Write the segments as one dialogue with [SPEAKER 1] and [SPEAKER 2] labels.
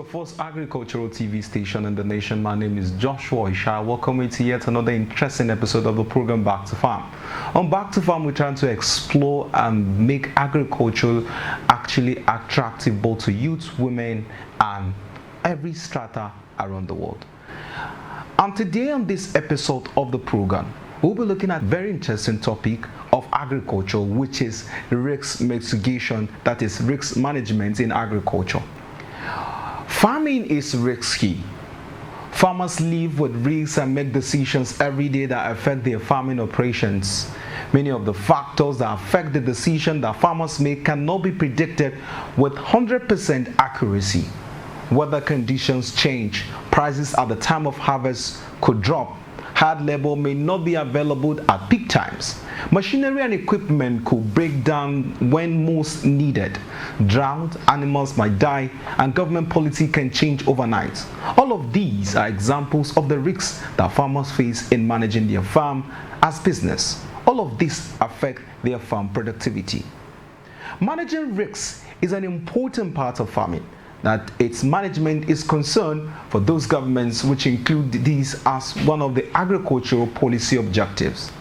[SPEAKER 1] first agricultural TV station in the nation. My name is Joshua Isha. Welcome you to yet another interesting episode of the program Back to Farm. On Back to Farm, we're trying to explore and make agriculture actually attractive both to youth, women, and every strata around the world. And today on this episode of the program, we'll be looking at a very interesting topic of agriculture, which is risk mitigation, that is risk management in agriculture. Farming is risky. Farmers live with risks and make decisions every day that affect their farming operations. Many of the factors that affect the decision that farmers make cannot be predicted with 100% accuracy. Weather conditions change, prices at the time of harvest could drop, hard labor may not be available at peak times, machinery and equipment could break down when most needed, drought, animals might die, and government policy can change overnight. All of these are examples of the risks that farmers face in managing their farm as business. All of these affect their farm productivity. Managing risks is an important part of farming, that its management is concerned for those governments which include these as one of the agricultural policy objectives.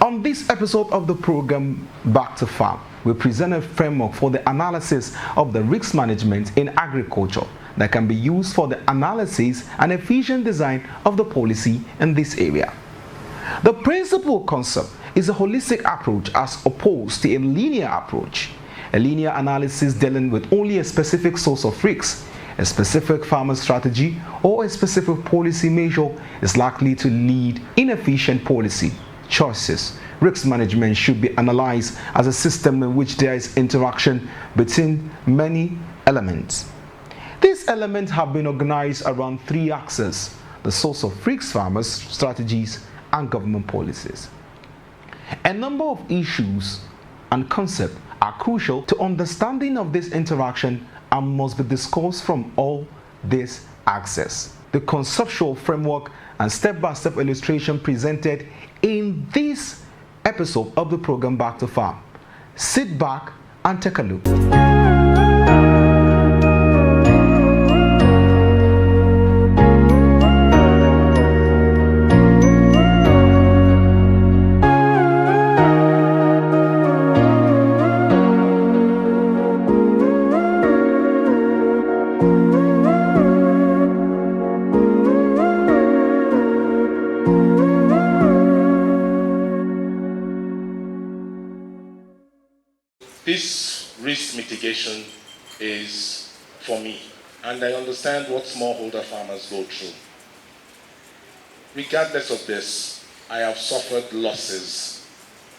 [SPEAKER 1] On this episode of the program Back to Farm, we present a framework for the analysis of the risk management in agriculture that can be used for the analysis and efficient design of the policy in this area. The principal concept is a holistic approach as opposed to a linear approach. A linear analysis dealing with only a specific source of risks, a specific farmer strategy, or a specific policy measure is likely to lead inefficient policy choices. Risk management should be analyzed as a system in which there is interaction between many elements. These elements have been organized around three axes: the source of risks, farmers, strategies, and government policies. A number of issues and concepts are crucial to understanding of this interaction and must be discussed from all these axes. The conceptual framework and step-by-step illustration presented in this episode of the program Back to Farm. Sit back and take a look.
[SPEAKER 2] This risk mitigation is for me, and I understand what smallholder farmers go through. Regardless of this, I have suffered losses,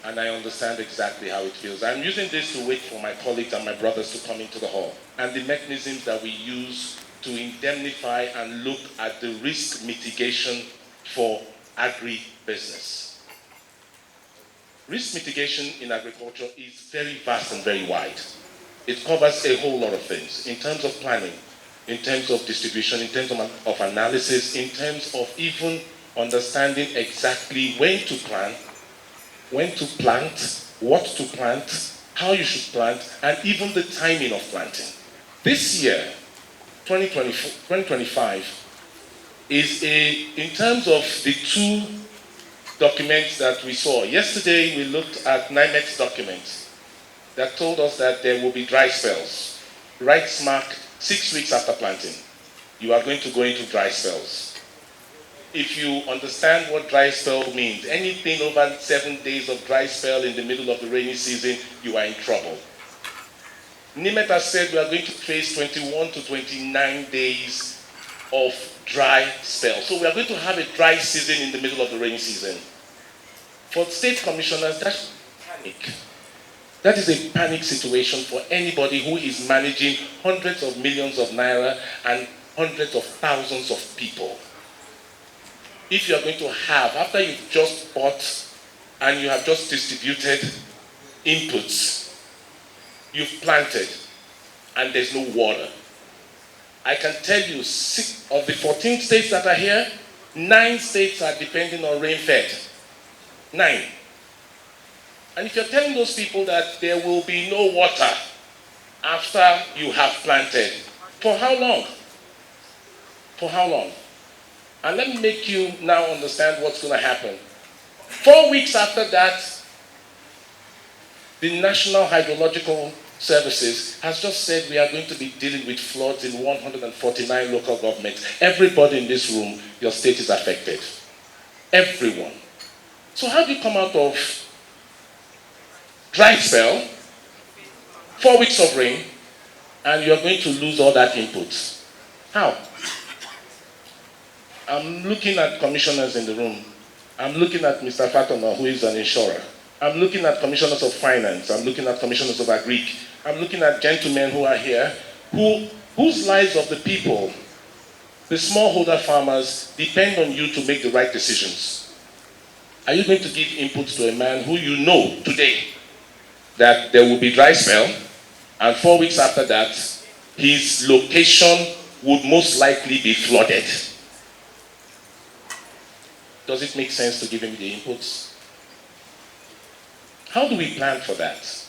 [SPEAKER 2] and I understand exactly how it feels. I'm using this to wait for my colleagues and my brothers to come into the hall, and the mechanisms that we use to indemnify and look at the risk mitigation for agribusiness. Risk mitigation in agriculture is very vast and very wide. It covers a whole lot of things in terms of planning, in terms of distribution, in terms of analysis, in terms of even understanding exactly when to plant, what to plant, how you should plant, and even the timing of planting. This year, 2025, is in terms of the two documents that we saw. Yesterday, we looked at NIMEX documents that told us that there will be dry spells. Right smack 6 weeks after planting, you are going to go into dry spells. If you understand what dry spell means, anything over 7 days of dry spell in the middle of the rainy season, you are in trouble. NIMET has said we are going to face 21 to 29 days of dry spell. So we are going to have a dry season in the middle of the rainy season. For state commissioners, that's panic. That is a panic situation for anybody who is managing hundreds of millions of naira and hundreds of thousands of people. If you are going to have, after you've just bought and you have just distributed inputs, you've planted, and there's no water. I can tell you, 6 of the 14 states that are here, 9 states are depending on rain-fed. 9. And if you're telling those people that there will be no water after you have planted, For how long? For how long? And let me make you now understand what's going to happen. 4 weeks after that, the National Hydrological Services has just said we are going to be dealing with floods in 149 local governments. Everybody in this room, your state is affected. Everyone. So how do you come out of dry spell, 4 weeks of rain, and you're going to lose all that input? How? I'm looking at commissioners in the room. I'm looking at Mr. Fatoma, who is an insurer. I'm looking at commissioners of finance. I'm looking at commissioners of agric. I'm looking at gentlemen who are here, whose lives of the people, the smallholder farmers, depend on you to make the right decisions. Are you going to give input to a man who you know today that there will be dry spell, and 4 weeks after that, his location would most likely be flooded? Does it make sense to give him the inputs? How do we plan for that?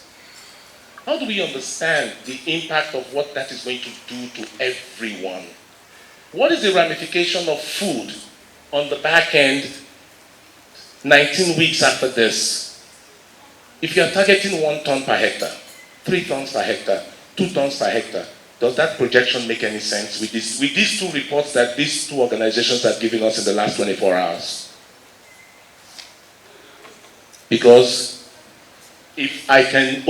[SPEAKER 2] How do we understand the impact of what that is going to do to everyone? What is the ramification of food on the back end 19 weeks after this? If you are targeting 1 ton per hectare, 3 tons per hectare, 2 tons per hectare, does that projection make any sense with these 2 reports that these 2 organizations have given us in the last 24 hours? Because if I can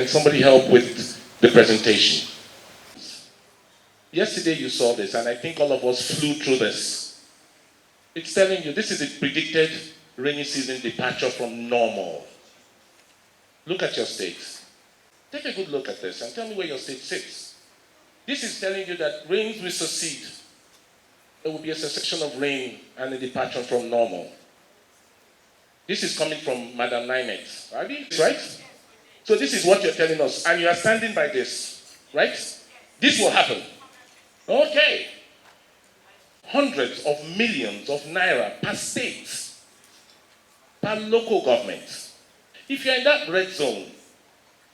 [SPEAKER 2] somebody help with the presentation? Yesterday you saw this, and I think all of us flew through this. It's telling you this is a predicted rainy season departure from normal. Look at your state. Take a good look at this and tell me where your state sits. This is telling you that rains will succeed. There will be a cessation of rain and a departure from normal. This is coming from Madam Nymet, right? So this is what you're telling us, and you are standing by this, right? This will happen. Okay. Hundreds of millions of naira per state, per local government. If you're in that red zone,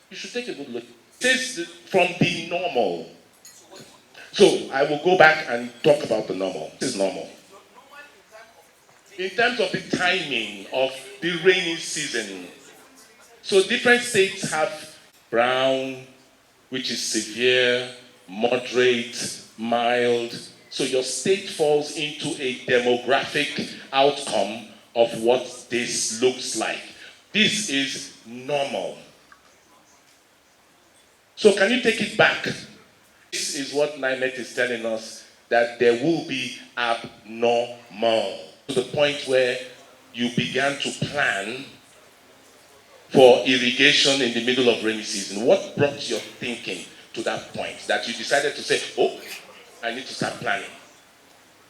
[SPEAKER 2] you should take a good look. It says from the normal. So I will go back and talk about the normal. This is normal. In terms of the timing of the rainy season, so different states have brown, which is severe, moderate, mild. So your state falls into a demographic outcome of what this looks like. This is normal. So can you take it back? This is what NIMET is telling us, that there will be abnormal. To the point where you began to plan for irrigation in the middle of rainy season. What brought your thinking to that point that you decided to say, oh, I need to start planning?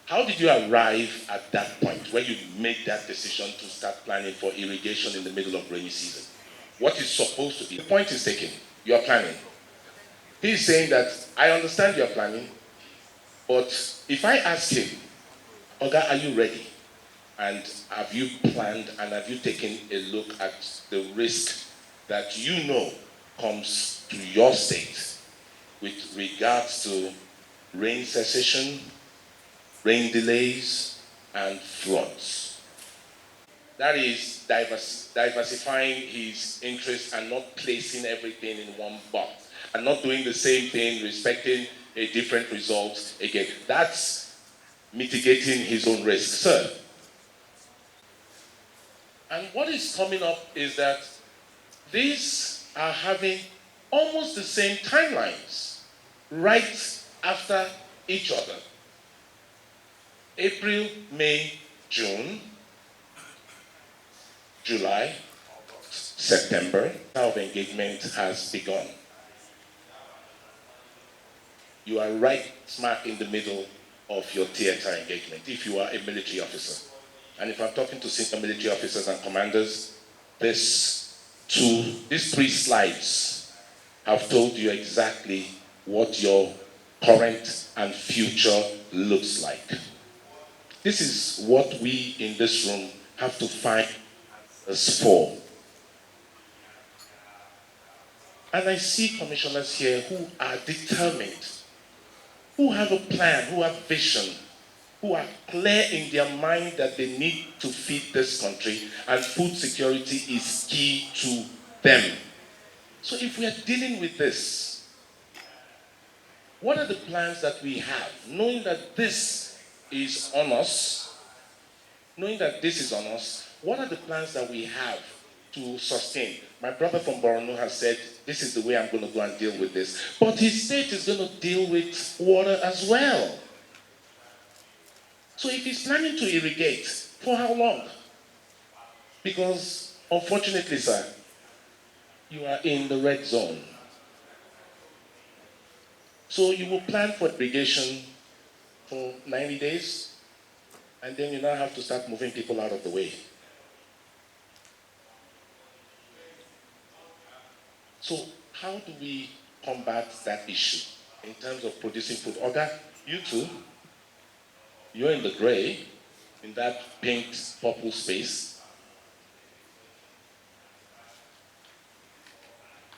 [SPEAKER 2] How did you arrive at that point where you made that decision to start planning for irrigation in the middle of rainy season? What is supposed to be? The point is taken. You are planning. He's saying that I understand you're planning, but if I ask him, Oga, are you ready? And have you planned and have you taken a look at the risk that you know comes to your state with regards to rain cessation, rain delays, and floods? That is diversifying his interests and not placing everything in one box and not doing the same thing, respecting a different result again. That's mitigating his own risk, sir. And what is coming up is that these are having almost the same timelines right after each other. April, May, June, July, September, of engagement has begun. You are right smack in the middle of your theater engagement if you are a military officer. And if I'm talking to senior military officers and commanders, these 3 slides have told you exactly what your current and future looks like. This is what we in this room have to find answers for. And I see commissioners here who are determined who have a plan, who have vision, who are clear in their mind that they need to feed this country, and food security is key to them. So if we are dealing with this, what are the plans that we have? Knowing that this is on us, what are the plans that we have to sustain? My brother from Borno has said, this is the way I'm going to go and deal with this. But his state is going to deal with water as well. So if he's planning to irrigate, for how long? Because unfortunately, sir, you are in the red zone. So you will plan for irrigation for 90 days, and then you now have to start moving people out of the way. So how do we combat that issue in terms of producing food? Oga, you too, you're in the gray, in that pink, purple space.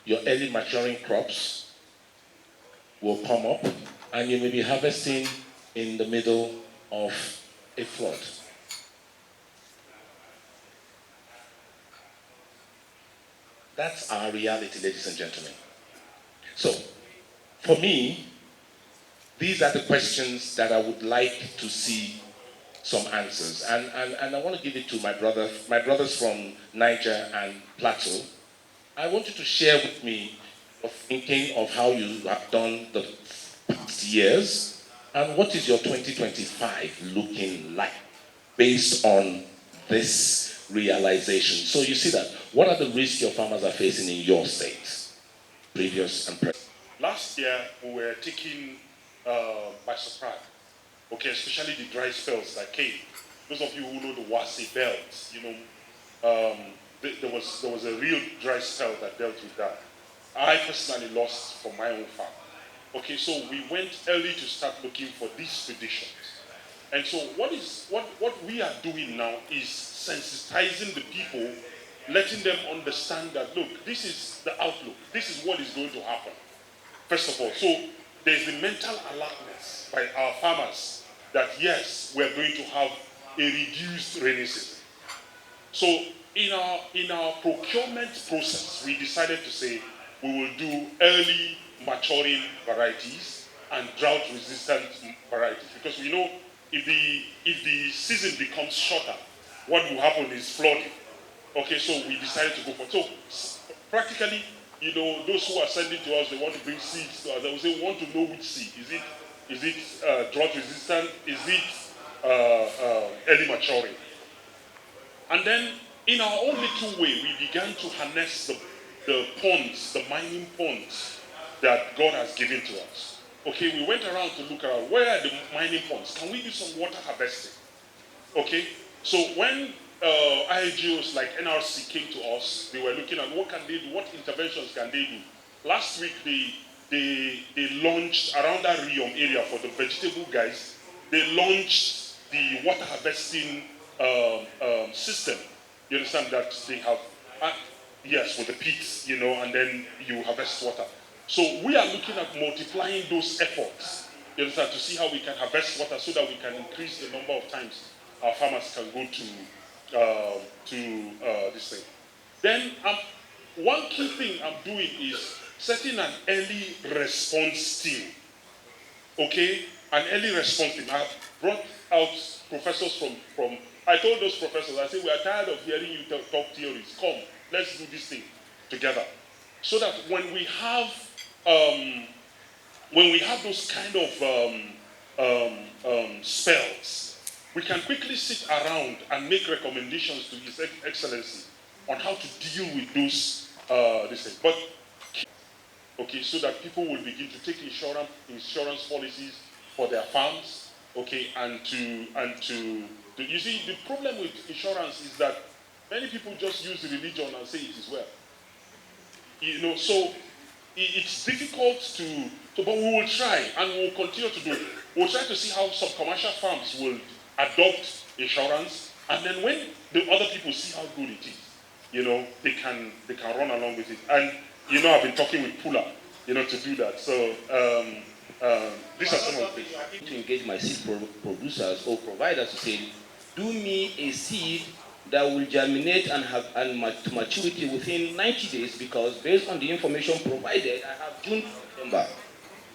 [SPEAKER 2] Your early maturing crops will come up, and you may be harvesting in the middle of a flood. That's our reality, ladies and gentlemen. So, for me, these are the questions that I would like to see some answers. And I want to give it to my brothers from Niger and Plateau. I want you to share with me your thinking of how you have done the past years, and what is your 2025 looking like based on this realization. So you see that, what are the risks your farmers are facing in your state, previous and present?
[SPEAKER 3] Last year, we were taken by surprise. Okay, especially the dry spells that came. Those of you who know the Wasi belt, there was a real dry spell that dealt with that. I personally lost from my own farm. Okay, so we went early to start looking for these predictions. And so what we are doing now is sensitizing the people, letting them understand that, look, this is the outlook. This is what is going to happen. First of all, so there's the mental alertness by our farmers that yes, we're going to have a reduced rainy season. So in our procurement process, we decided to say we will do early maturing varieties and drought-resistant varieties, because we know if the season becomes shorter, what will happen is flooding. Okay, so we decided to go for it. So practically, those who are sending to us, they want to bring seeds to us. They will say, we want to know which seed. Is it drought resistant? Is it early maturing? And then, in our own little way, we began to harness the ponds, the mining ponds that God has given to us. Okay, we went around to look around. Where are the mining ponds? Can we do some water harvesting? Okay, so when IGOs like NRC came to us, they were looking at what can they do, what interventions can they do. Last week, they launched around that Riom area for the vegetable guys. They launched the water harvesting system. You understand that they have, yes, with the pits, and then you harvest water. So we are looking at multiplying those efforts, you understand, to see how we can harvest water so that we can increase the number of times our farmers can go to this thing. Then one key thing I'm doing is setting an early response team. Okay, an early response team. I've brought out professors from. I told those professors, I said, we are tired of hearing you talk theories. Come, let's do this thing together, so that when we have those kind of spells, we can quickly sit around and make recommendations to His Excellency on how to deal with those this thing. But okay, so that people will begin to take insurance policies for their farms. Okay, and to you see, the problem with insurance is that many people just use religion and say it is well. So it's difficult but we will try, and we will continue to do it. We'll try to see how some commercial farms will adopt insurance, and then when the other people see how good it is, they can run along with it. And I've been talking with Pula, to do that. So These are some of the things.
[SPEAKER 4] To engage my seed producers or providers to say, do me a seed that will germinate and have to maturity within 90 days, because based on the information provided, I have June to September.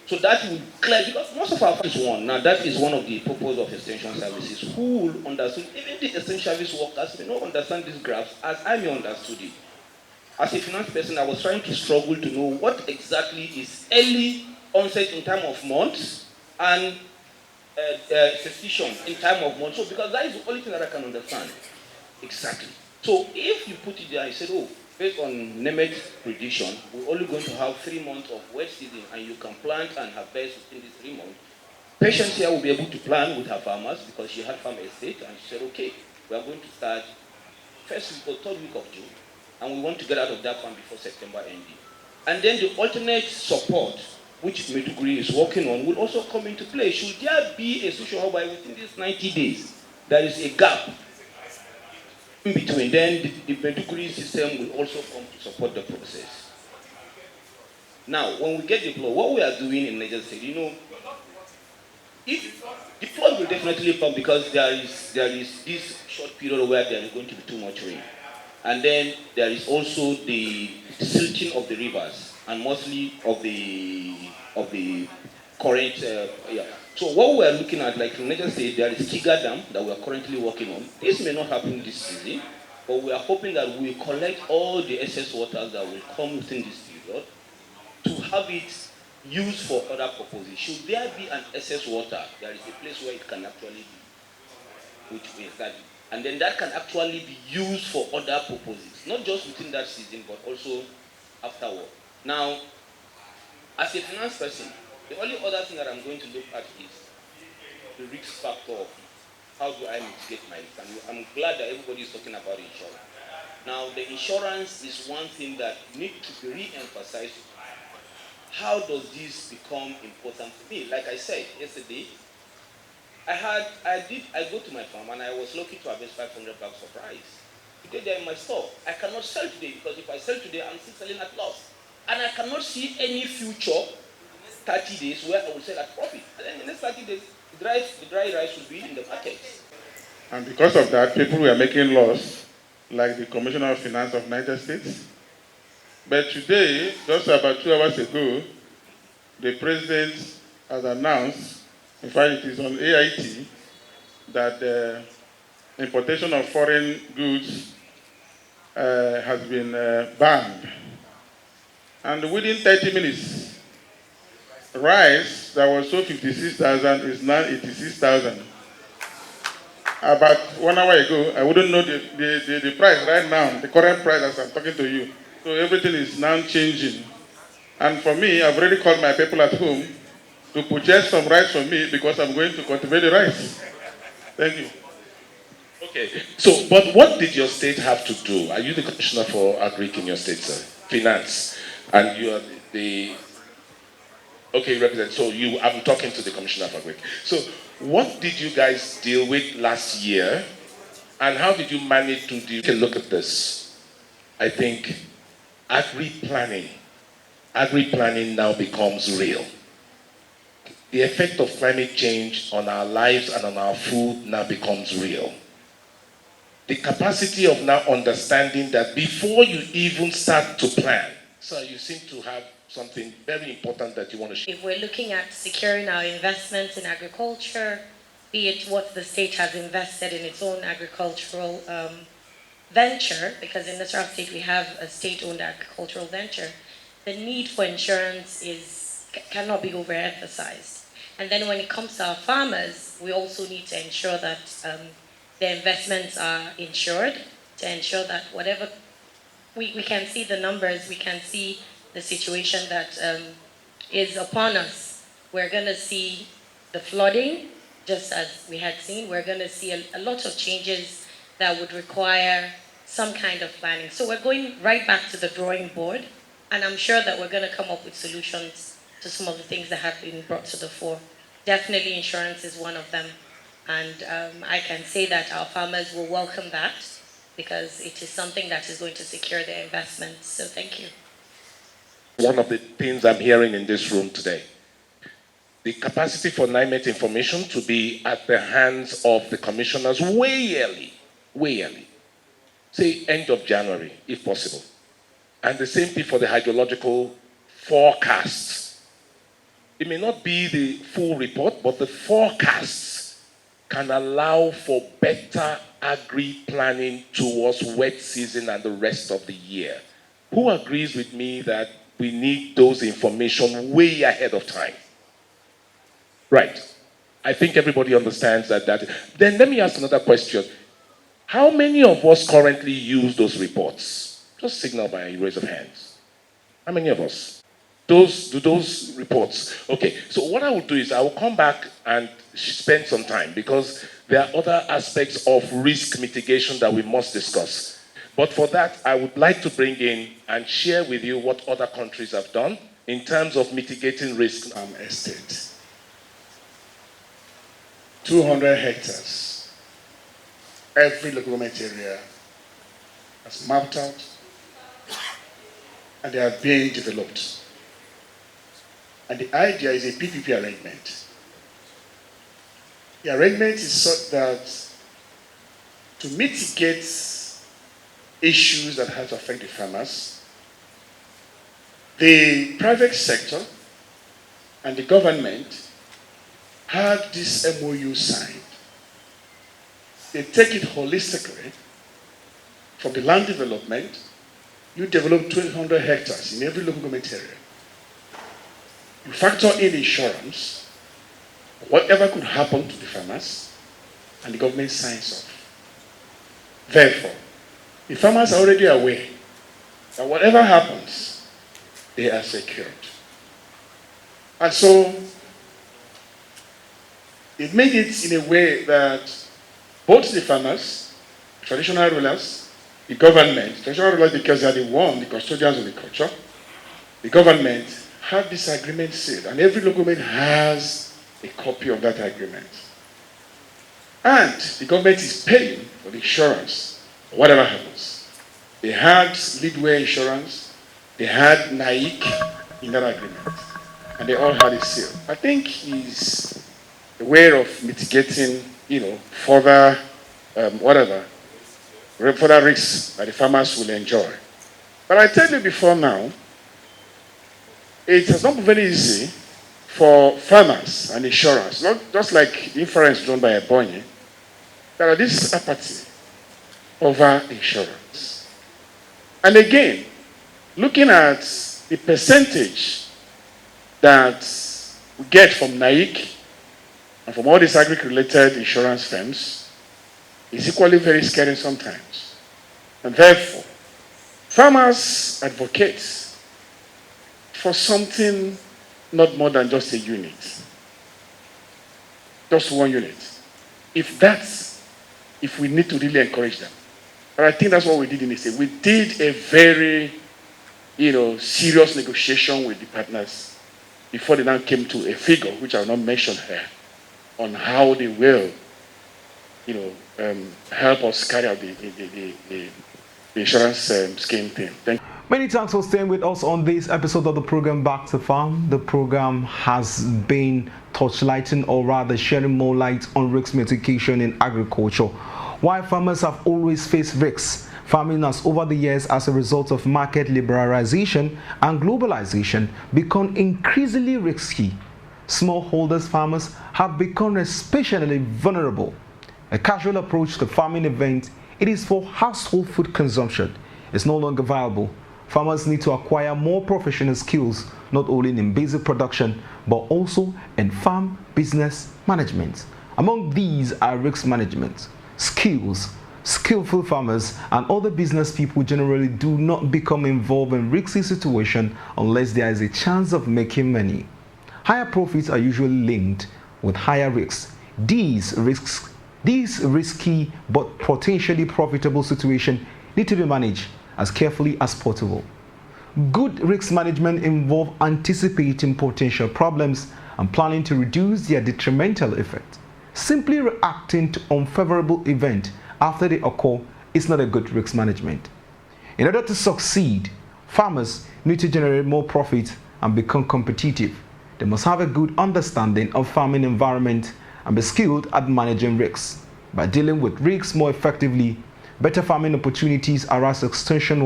[SPEAKER 4] So that will clear, because most of our farmers one. Now that is one of the purpose of extension services. Who will understand? Even the extension service workers may not understand these graphs as I may understood it. As a finance person, I was trying to struggle to know what exactly is early onset in time of months and cessation in time of months. So because that is the only thing that I can understand. Exactly. So if you put it there, I said, oh, based on NEMET prediction, we're only going to have 3 months of wet season, and you can plant and harvest within these 3 months. Patients here will be able to plan with her farmers because she had farm estate, and she said, okay, we are going to start first week or third week of June, and we want to get out of that farm before September ending. And then the alternate support, which Meduguri is working on, will also come into play. Should there be a situation whereby within these 90 days, there is a gap in between, then the Meduguri system will also come to support the process. Now, when we get the flood, what we are doing in Niger State, if the flood will definitely come because there is this short period where there is going to be too much rain. And then there is also the silting of the rivers and mostly of the current. So what we are looking at, like in Niger State, there is Kiga Dam that we are currently working on. This may not happen this season, but we are hoping that we will collect all the excess waters that will come within this period to have it used for other purposes. Should there be an excess water, there is a place where it can actually be, which means that, and then that can actually be used for other purposes, not just within that season, but also afterward. Now, as a finance person, the only other thing that I'm going to look at is the risk factor of how do I mitigate my risk. And I'm glad that everybody is talking about insurance. Now, the insurance is one thing that needs to be re-emphasized. How does this become important to me? Like I said yesterday, I go to my farm and I was lucky to harvest 500 bags of rice. Today they're in my store. I cannot sell today because if I sell today, I'm still selling at loss. And I cannot see any future 30 days where I will sell at profit. And then in the next 30 days, the dry rice will be in the market.
[SPEAKER 3] And because of that, people were making loss, like the Commissioner of Finance of Niger State. But today, just about 2 hours ago, the President has announced, in fact it is on AIT, that the importation of foreign goods has been banned. And within 30 minutes, rice that was sold 56,000 is now 86,000. About 1 hour ago, I wouldn't know the price right now, the current price as I'm talking to you. So everything is now changing. And for me, I've already called my people at home to purchase some rice for me because I'm going to cultivate the rice. Thank you.
[SPEAKER 2] Okay. So, but what did your state have to do? Are you the commissioner for agric in your state, sir? Finance, and you are the okay, represent. So I'm talking to the commissioner for agric. So, what did you guys deal with last year, and how did you manage to deal? Take a look at this. I think agri planning now becomes real. The effect of climate change on our lives and on our food now becomes real. The capacity of now understanding that before you even start to plan. So you seem to have something very important that you want to share.
[SPEAKER 5] If we're looking at securing our investments in agriculture, be it what the state has invested in its own agricultural venture, because in Nasarawa State we have a state-owned agricultural venture, the need for insurance cannot be overemphasized. And then when it comes to our farmers, we also need to ensure that their investments are insured, to ensure that whatever, we can see the numbers, we can see the situation that is upon us. We're going to see the flooding, just as we had seen. We're going to see a lot of changes that would require some kind of planning. So we're going right back to the drawing board, and I'm sure that we're going to come up with solutions to some of the things that have been brought to the fore. Definitely insurance is one of them. And I can say that our farmers will welcome that because it is something that is going to secure their investments. So thank you.
[SPEAKER 2] One of the things I'm hearing in this room today. the capacity for NIMET information to be at the hands of the commissioners way early. Say end of January, if possible. And the same thing for the hydrological forecasts. It may not be the full report, but the forecasts can allow for better agri-planning towards wet season and the rest of the year. Who agrees with me that we need those information way ahead of time? Right. I think everybody understands that. Then let me ask another question. How many of us currently use those reports? Just signal by a raise of hands. How many of us? Those reports. Okay, so what I will do is I will come back and spend some time because there are other aspects of risk mitigation that we must discuss. But for that, I would like to bring in and share with you what other countries have done in terms of mitigating risk.
[SPEAKER 6] Estate. 200 hectares. Every local government area has mapped out and they are being developed. And the idea is a PPP arrangement. The arrangement is such that to mitigate issues that have to affect the farmers, the private sector and the government had this MOU signed. They take it holistically from the land development. You develop 1,200 hectares in every local government area. You factor in insurance, whatever could happen to the farmers, and the government signs off. Therefore, the farmers are already aware that whatever happens, they are secured. And so, it made it in a way that both the farmers, traditional rulers, the government, traditional rulers because they are the custodians of the culture, the government had this agreement sealed, and every local government has a copy of that agreement. And the government is paying for the insurance, whatever happens. They had Leadway Insurance, they had NAIC in that agreement, and they all had it sealed. I think is a way of mitigating, further further risks that the farmers will enjoy. But I tell you before now, it has not been very easy for farmers and insurance, not just like the inference drawn by a Ebonyi. There are this apathy over insurance. And again, looking at the percentage that we get from NAIC and from all these agri-related insurance firms is equally very scary sometimes. And therefore, farmers advocate for something not more than just a unit. Just one unit. If we need to really encourage them. But I think that's what we did in this state. We did a very, serious negotiation with the partners before they now came to a figure, which I will not mention here, on how they will, help us carry out the insurance scheme thing. Thank you.
[SPEAKER 1] Many thanks for staying with us on this episode of the program Back to Farm. The program has been torchlighting, or rather sharing more light on risk mitigation in agriculture. While farmers have always faced risks, farming has over the years, as a result of market liberalization and globalization, become increasingly risky. Smallholders farmers have become especially vulnerable. A casual approach to farming event, it is for household food consumption, is no longer viable. Farmers need to acquire more professional skills, not only in basic production, but also in farm business management. Among these are risk management, skills. Skillful farmers and other business people generally do not become involved in risky situations unless there is a chance of making money. Higher profits are usually linked with higher risks. These risky but potentially profitable situations need to be managed as carefully as possible. Good risk management involves anticipating potential problems and planning to reduce their detrimental effect. Simply reacting to unfavorable events after they occur is not a good risk management. In order to succeed, farmers need to generate more profit and become competitive. They must have a good understanding of farming environment and be skilled at managing risks. By dealing with risks more effectively, better farming opportunities as extension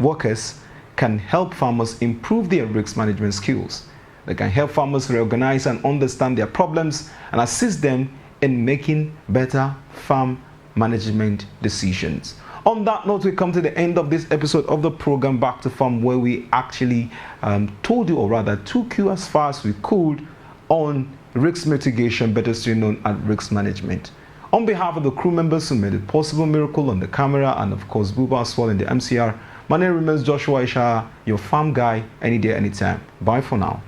[SPEAKER 1] workers can help farmers improve their risk management skills. They can help farmers reorganize and understand their problems and assist them in making better farm management decisions. On that note, we come to the end of this episode of the program Back to Farm, where we actually told you, or rather took you as far as we could on risk mitigation, better still known as risk management. On behalf of the crew members who made it possible, Miracle on the camera, and of course Buba as well in the MCR, my name remains Joshua Isha, your farm guy, any day, anytime. Bye for now.